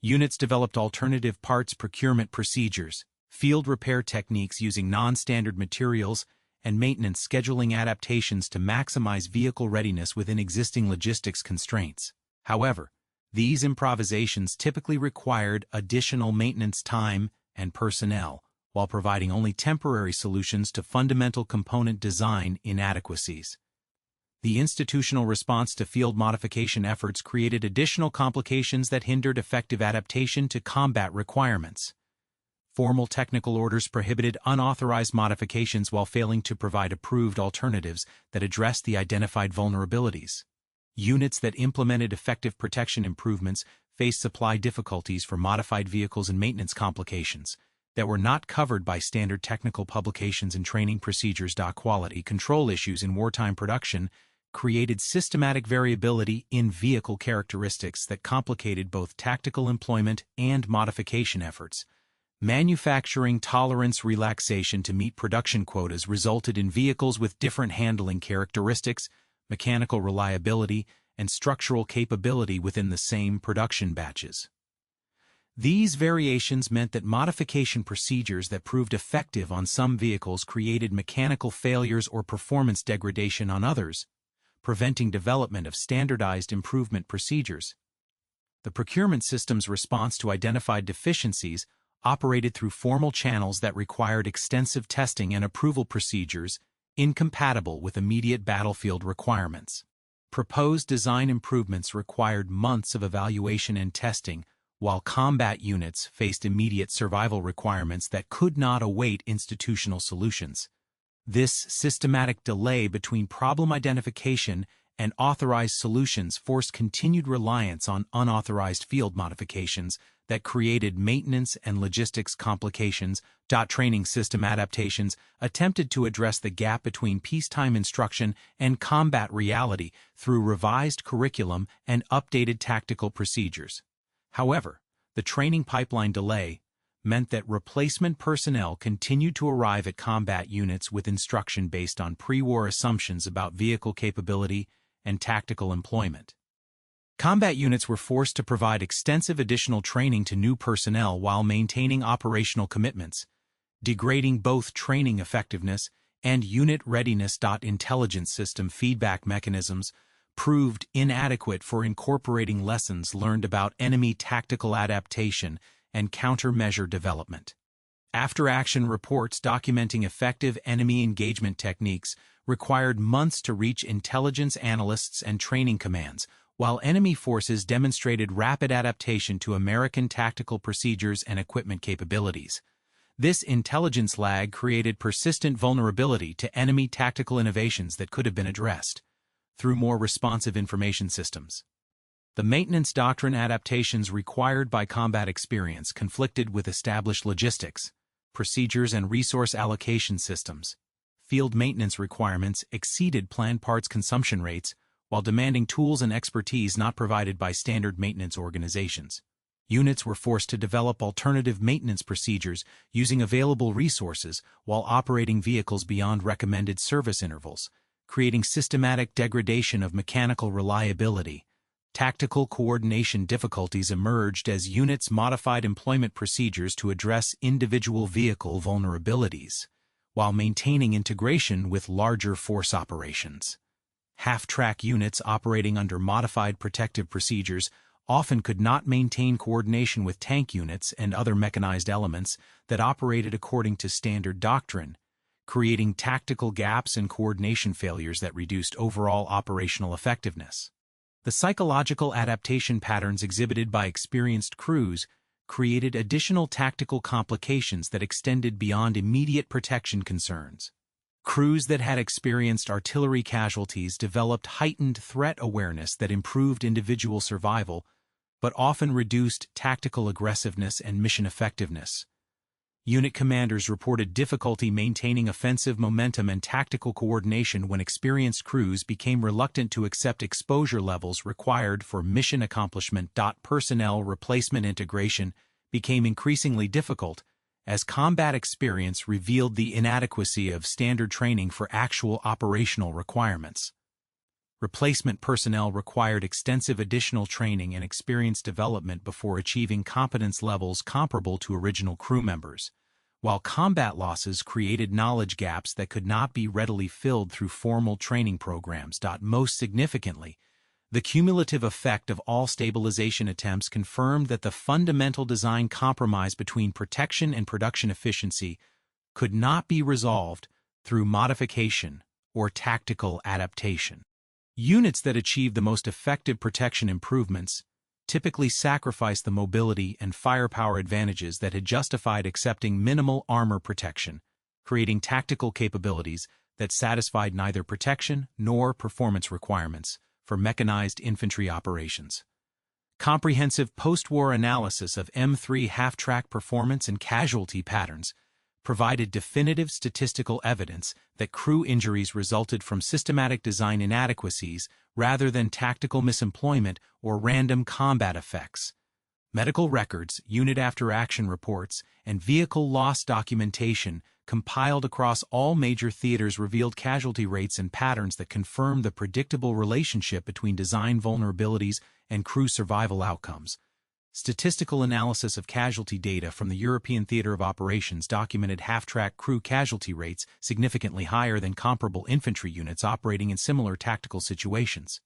Units developed alternative parts procurement procedures, field repair techniques using non-standard materials, and maintenance scheduling adaptations to maximize vehicle readiness within existing logistics constraints. However, these improvisations typically required additional maintenance time and personnel, while providing only temporary solutions to fundamental component design inadequacies. The institutional response to field modification efforts created additional complications that hindered effective adaptation to combat requirements. Formal technical orders prohibited unauthorized modifications while failing to provide approved alternatives that addressed the identified vulnerabilities. Units that implemented effective protection improvements faced supply difficulties for modified vehicles and maintenance complications that were not covered by standard technical publications and training procedures. Quality control issues in wartime production created systematic variability in vehicle characteristics that complicated both tactical employment and modification efforts. Manufacturing tolerance relaxation to meet production quotas resulted in vehicles with different handling characteristics, mechanical reliability, and structural capability within the same production batches. These variations meant that modification procedures that proved effective on some vehicles created mechanical failures or performance degradation on others, preventing development of standardized improvement procedures. The procurement system's response to identified deficiencies operated through formal channels that required extensive testing and approval procedures incompatible with immediate battlefield requirements. Proposed design improvements required months of evaluation and testing, while combat units faced immediate survival requirements that could not await institutional solutions. This systematic delay between problem identification and authorized solutions forced continued reliance on unauthorized field modifications that created maintenance and logistics complications. Training system adaptations attempted to address the gap between peacetime instruction and combat reality through revised curriculum and updated tactical procedures. However, the training pipeline delay meant that replacement personnel continued to arrive at combat units with instruction based on pre-war assumptions about vehicle capability and tactical employment. Combat units were forced to provide extensive additional training to new personnel while maintaining operational commitments, degrading both training effectiveness and unit readiness. Intelligence system feedback mechanisms proved inadequate for incorporating lessons learned about enemy tactical adaptation and countermeasure development. After-action reports documenting effective enemy engagement techniques required months to reach intelligence analysts and training commands, while enemy forces demonstrated rapid adaptation to American tactical procedures and equipment capabilities. This intelligence lag created persistent vulnerability to enemy tactical innovations that could have been addressed through more responsive information systems. The maintenance doctrine adaptations required by combat experience conflicted with established logistics, procedures, and resource allocation systems. Field maintenance requirements exceeded planned parts consumption rates while demanding tools and expertise not provided by standard maintenance organizations. Units were forced to develop alternative maintenance procedures using available resources while operating vehicles beyond recommended service intervals, creating systematic degradation of mechanical reliability. Tactical coordination difficulties emerged as units modified employment procedures to address individual vehicle vulnerabilities, while maintaining integration with larger force operations. Half-track units operating under modified protective procedures often could not maintain coordination with tank units and other mechanized elements that operated according to standard doctrine, creating tactical gaps and coordination failures that reduced overall operational effectiveness. The psychological adaptation patterns exhibited by experienced crews created additional tactical complications that extended beyond immediate protection concerns. Crews that had experienced artillery casualties developed heightened threat awareness that improved individual survival, but often reduced tactical aggressiveness and mission effectiveness. Unit commanders reported difficulty maintaining offensive momentum and tactical coordination when experienced crews became reluctant to accept exposure levels required for mission accomplishment. Personnel replacement integration became increasingly difficult as combat experience revealed the inadequacy of standard training for actual operational requirements. Replacement personnel required extensive additional training and experience development before achieving competence levels comparable to original crew members, while combat losses created knowledge gaps that could not be readily filled through formal training programs. Most significantly, the cumulative effect of all stabilization attempts confirmed that the fundamental design compromise between protection and production efficiency could not be resolved through modification or tactical adaptation. Units that achieve the most effective protection improvements typically sacrifice the mobility and firepower advantages that had justified accepting minimal armor protection, creating tactical capabilities that satisfied neither protection nor performance requirements for mechanized infantry operations. Comprehensive post-war analysis of M3 half-track performance and casualty patterns provided definitive statistical evidence that crew injuries resulted from systematic design inadequacies rather than tactical misemployment or random combat effects. Medical records, unit after-action reports, and vehicle loss documentation compiled across all major theaters revealed casualty rates and patterns that confirm the predictable relationship between design vulnerabilities and crew survival outcomes. Statistical analysis of casualty data from the European Theater of Operations documented half-track crew casualty rates significantly higher than comparable infantry units operating in similar tactical situations.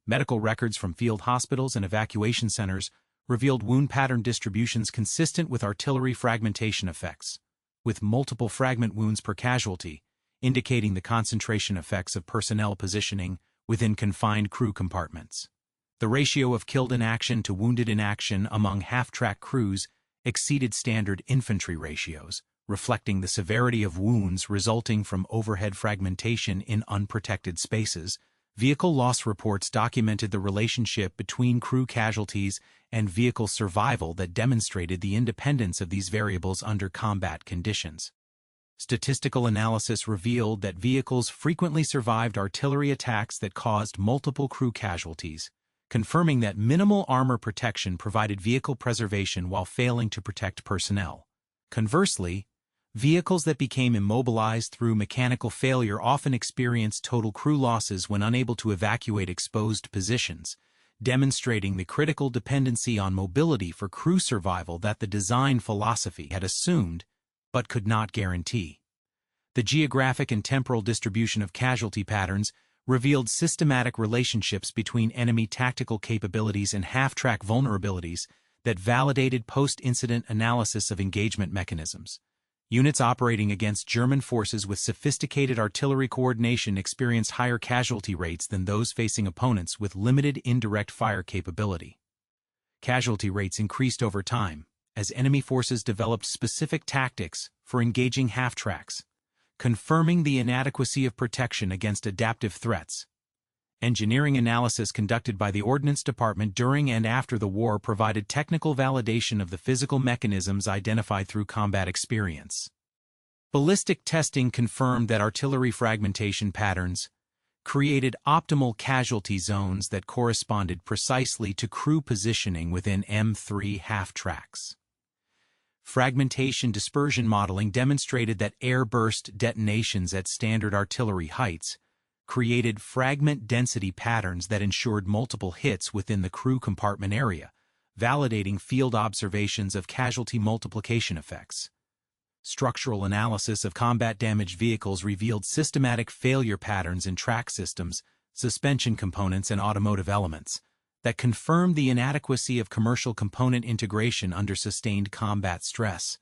Medical records from field hospitals and evacuation centers revealed wound pattern distributions consistent with artillery fragmentation effects, with multiple fragment wounds per casualty, indicating the concentration effects of personnel positioning within confined crew compartments. The ratio of killed in action to wounded in action among half-track crews exceeded standard infantry ratios, reflecting the severity of wounds resulting from overhead fragmentation in unprotected spaces. Vehicle loss reports documented the relationship between crew casualties and vehicle survival that demonstrated the independence of these variables under combat conditions. Statistical analysis revealed that vehicles frequently survived artillery attacks that caused multiple crew casualties, confirming that minimal armor protection provided vehicle preservation while failing to protect personnel. Conversely, vehicles that became immobilized through mechanical failure often experienced total crew losses when unable to evacuate exposed positions, demonstrating the critical dependency on mobility for crew survival that the design philosophy had assumed but could not guarantee. The geographic and temporal distribution of casualty patterns revealed systematic relationships between enemy tactical capabilities and half-track vulnerabilities that validated post-incident analysis of engagement mechanisms. Units operating against German forces with sophisticated artillery coordination experienced higher casualty rates than those facing opponents with limited indirect fire capability. Casualty rates increased over time as enemy forces developed specific tactics for engaging half-tracks, confirming the inadequacy of protection against adaptive threats. Engineering analysis conducted by the Ordnance Department during and after the war provided technical validation of the physical mechanisms identified through combat experience. Ballistic testing confirmed that artillery fragmentation patterns created optimal casualty zones that corresponded precisely to crew positioning within M3 half-tracks. Fragmentation dispersion modeling demonstrated that air-burst detonations at standard artillery heights created fragment density patterns that ensured multiple hits within the crew compartment area, validating field observations of casualty multiplication effects. Structural analysis of combat-damaged vehicles revealed systematic failure patterns in track systems, suspension components, and automotive elements that confirmed the inadequacy of commercial component integration under sustained combat stress.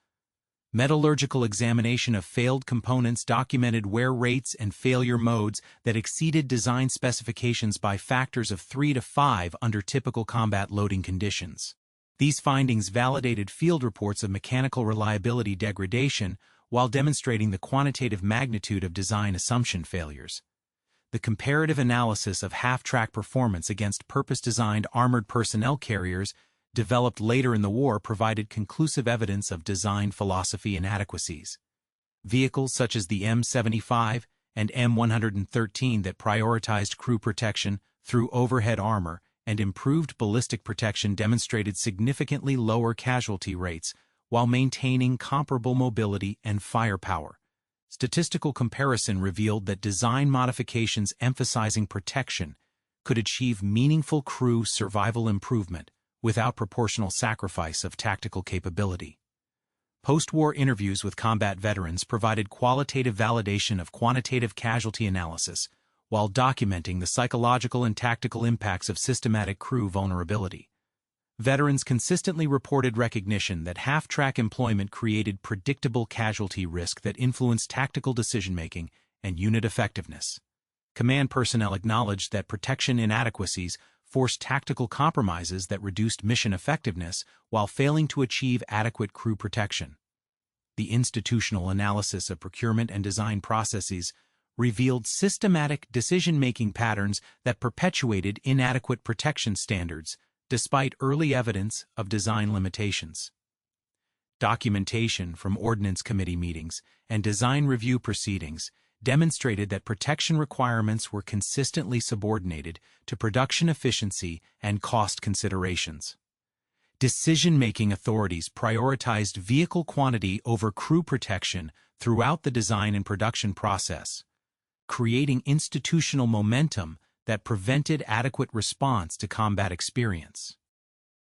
Metallurgical examination of failed components documented wear rates and failure modes that exceeded design specifications by factors of 3 to 5 under typical combat loading conditions. These findings validated field reports of mechanical reliability degradation while demonstrating the quantitative magnitude of design assumption failures. The comparative analysis of half-track performance against purpose-designed armored personnel carriers developed later in the war provided conclusive evidence of design philosophy inadequacies. Vehicles such as the M75 and M113 that prioritized crew protection through overhead armor and improved ballistic protection demonstrated significantly lower casualty rates while maintaining comparable mobility and firepower. Statistical comparison revealed that design modifications emphasizing protection could achieve meaningful crew survival improvement without proportional sacrifice of tactical capability. Post-war interviews with combat veterans provided qualitative validation of quantitative casualty analysis while documenting the psychological and tactical impacts of systematic crew vulnerability. Veterans consistently reported recognition that half-track employment created predictable casualty risk that influenced tactical decision-making and unit effectiveness. Command personnel acknowledged that protection inadequacies forced tactical compromises that reduced mission effectiveness while failing to achieve adequate crew protection. The institutional analysis of procurement and design processes revealed systematic decision-making patterns that perpetuated inadequate protection standards despite early evidence of design limitations. Documentation from Ordnance Committee meetings and design review proceedings demonstrated that protection requirements were consistently subordinated to production efficiency and cost considerations. Decision-making authorities prioritized vehicle quantity over crew protection throughout the design and production process, creating institutional momentum that prevented adequate response to combat experience.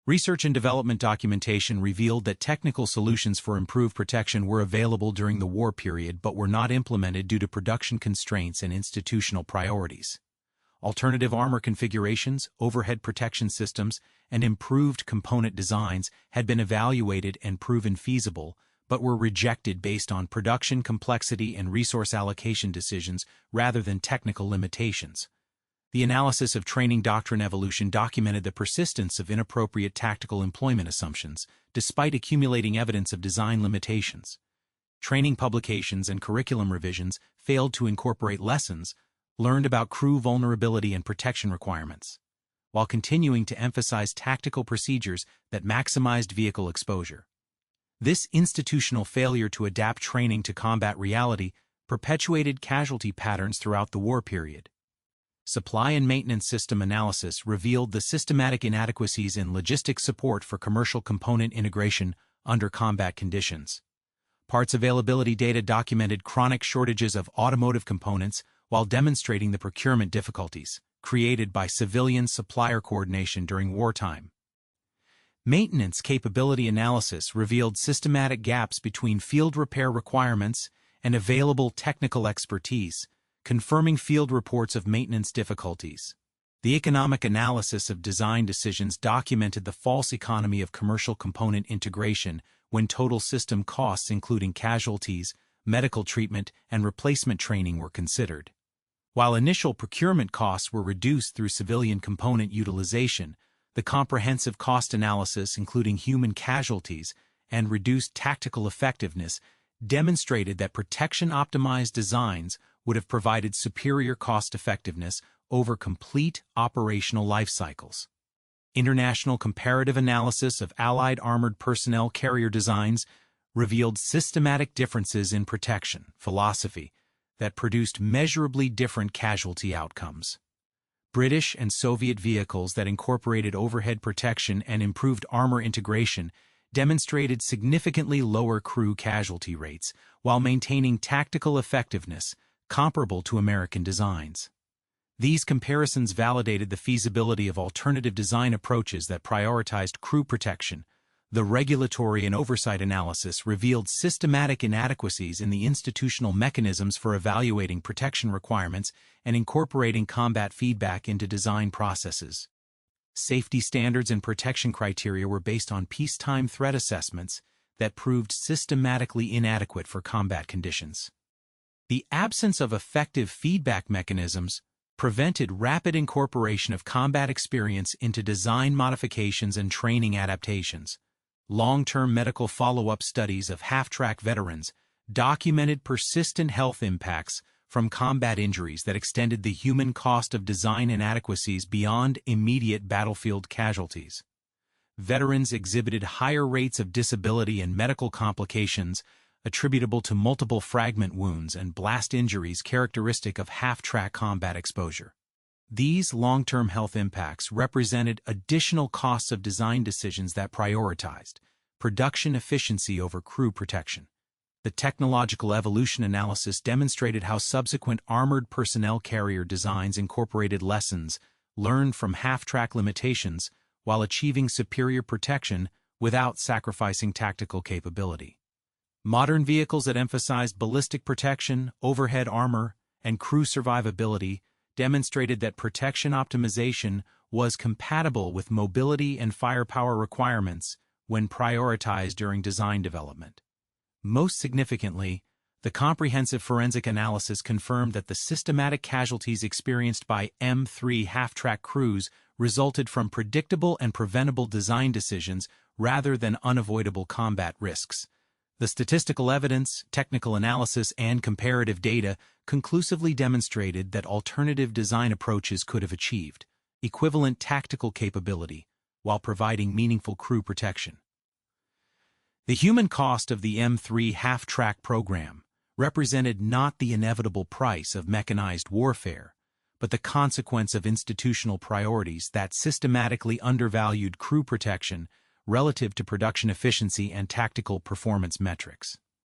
Research and development documentation revealed that technical solutions for improved protection were available during the war period but were not implemented due to production constraints and institutional priorities. Alternative armor configurations, overhead protection systems, and improved component designs had been evaluated and proven feasible, but were rejected based on production complexity and resource allocation decisions rather than technical limitations. The analysis of training doctrine evolution documented the persistence of inappropriate tactical employment assumptions, despite accumulating evidence of design limitations. Training publications and curriculum revisions failed to incorporate lessons learned about crew vulnerability and protection requirements, while continuing to emphasize tactical procedures that maximized vehicle exposure. This institutional failure to adapt training to combat reality perpetuated casualty patterns throughout the war period. Supply and maintenance system analysis revealed the systematic inadequacies in logistics support for commercial component integration under combat conditions. Parts availability data documented chronic shortages of automotive components while demonstrating the procurement difficulties created by civilian supplier coordination during wartime. Maintenance capability analysis revealed systematic gaps between field repair requirements and available technical expertise, confirming field reports of maintenance difficulties. The economic analysis of design decisions documented the false economy of commercial component integration when total system costs including casualties, medical treatment, and replacement training were considered. While initial procurement costs were reduced through civilian component utilization, the comprehensive cost analysis, including human casualties and reduced tactical effectiveness, demonstrated that protection-optimized designs would have provided superior cost-effectiveness over complete operational life cycles. International comparative analysis of Allied armored personnel carrier designs revealed systematic differences in protection philosophy that produced measurably different casualty outcomes. British and Soviet vehicles that incorporated overhead protection and improved armor integration demonstrated significantly lower crew casualty rates while maintaining tactical effectiveness comparable to American designs. These comparisons validated the feasibility of alternative design approaches that prioritized crew protection. The regulatory and oversight analysis revealed systematic inadequacies in the institutional mechanisms for evaluating protection requirements and incorporating combat feedback into design processes. Safety standards and protection criteria were based on peacetime threat assessments that proved systematically inadequate for combat conditions. The absence of effective feedback mechanisms prevented rapid incorporation of combat experience into design modifications and training adaptations. Long-term medical follow-up studies of half-track veterans documented persistent health impacts from combat injuries that extended the human cost of design inadequacies beyond immediate battlefield casualties. Veterans exhibited higher rates of disability and medical complications attributable to multiple fragment wounds and blast injuries characteristic of half-track combat exposure. These long-term health impacts represented additional costs of design decisions that prioritized production efficiency over crew protection. The technological evolution analysis demonstrated how subsequent armored personnel carrier designs incorporated lessons learned from half-track limitations while achieving superior protection without sacrificing tactical capability. Modern vehicles that emphasized ballistic protection, overhead armor, and crew survivability demonstrated that protection optimization was compatible with mobility and firepower requirements when prioritized during design development. Most significantly, The comprehensive forensic analysis confirmed that the systematic casualties experienced by M3 half-track crews resulted from predictable and preventable design decisions rather than unavoidable combat risks. The statistical evidence, technical analysis, and comparative data conclusively demonstrated that alternative design approaches could have achieved equivalent tactical capability while providing meaningful crew protection. The human cost of the M3 half-track program represented not the inevitable price of mechanized warfare, but the consequence of institutional priorities that systematically undervalued crew protection relative to production efficiency and tactical performance metrics.